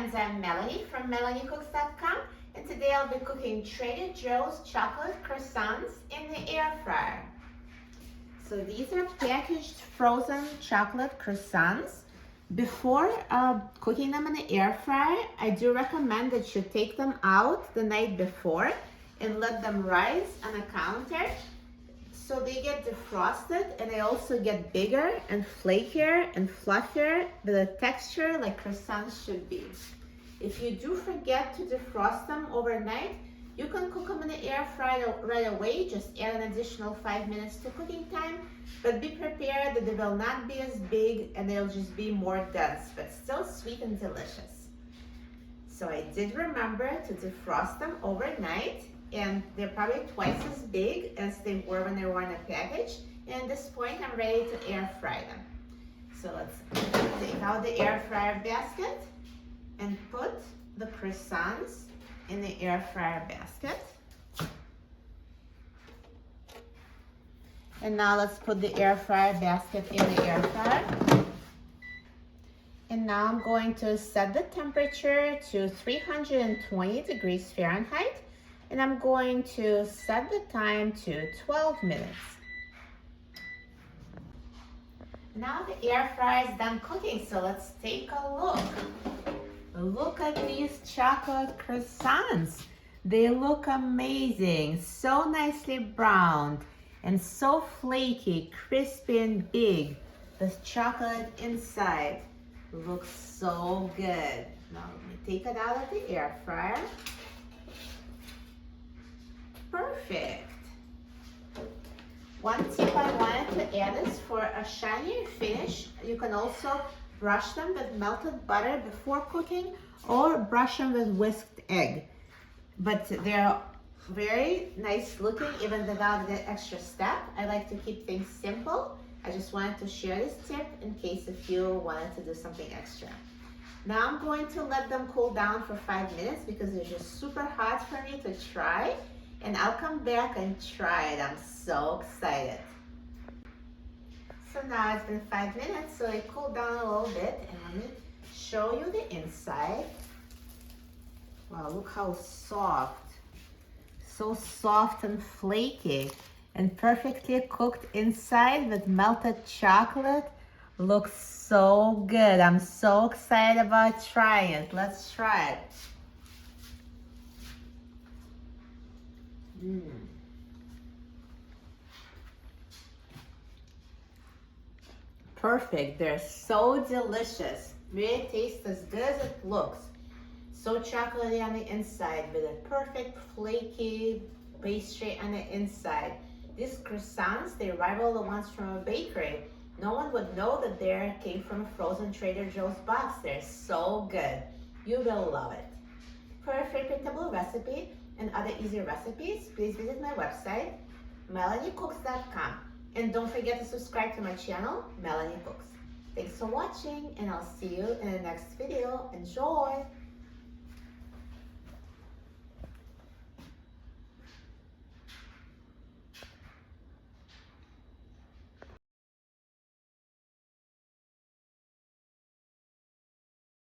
friends, I'm Melanie from melaniecooks.com, and today I'll be cooking Trader Joe's chocolate croissants in the air fryer. So these are packaged frozen chocolate croissants. Before cooking them in the air fryer, I do recommend that you take them out the night before and let them rise on a counter so they get defrosted and they also get bigger and flakier and fluffier with a texture like croissants should be. If you do forget to defrost them overnight, you can cook them in the air fryer right away. Just add an additional 5 minutes to cooking time, but be prepared that they will not be as big and they'll just be more dense, but still sweet and delicious. So I did remember to defrost them overnight, and they're probably twice as big as they were when they were in a package. And at this point, I'm ready to air fry them. So let's take out the air fryer basket and put the croissants in the air fryer basket. And now let's put the air fryer basket in the air fryer. And now I'm going to set the temperature to 320 degrees Fahrenheit. And I'm going to set the time to 12 minutes. Now the air fryer is done cooking, so let's take a look. Look at these chocolate croissants. They look amazing, so nicely browned and so flaky, crispy and big. The chocolate inside looks so good. Now let me take it out of the air fryer. Perfect. One tip I wanted to add is for a shinier finish, you can also brush them with melted butter before cooking or brush them with whisked egg. But they're very nice looking even without the extra step. I like to keep things simple. I just wanted to share this tip in case if you wanted to do something extra. Now I'm going to let them cool down for 5 minutes because they're just super hot for me to try. And I'll come back and try it. I'm so excited. So now it's been 5 minutes, so it cooled down a little bit, and let me show you the inside. Wow, look how soft. So soft and flaky and perfectly cooked inside with melted chocolate. Looks so good. I'm so excited about trying it. Let's try it. Perfect. They're so delicious. Really taste as good as it looks. So chocolatey on the inside with a perfect flaky pastry on the inside. These croissants, they rival the ones from a bakery. No one would know that they came from a frozen Trader Joe's box. They're so good. You will love it. For a free printable recipe and other easy recipes, please visit my website, melaniecooks.com. And don't forget to subscribe to my channel, Melanie Cooks. Thanks for watching, and I'll see you in the next video. Enjoy!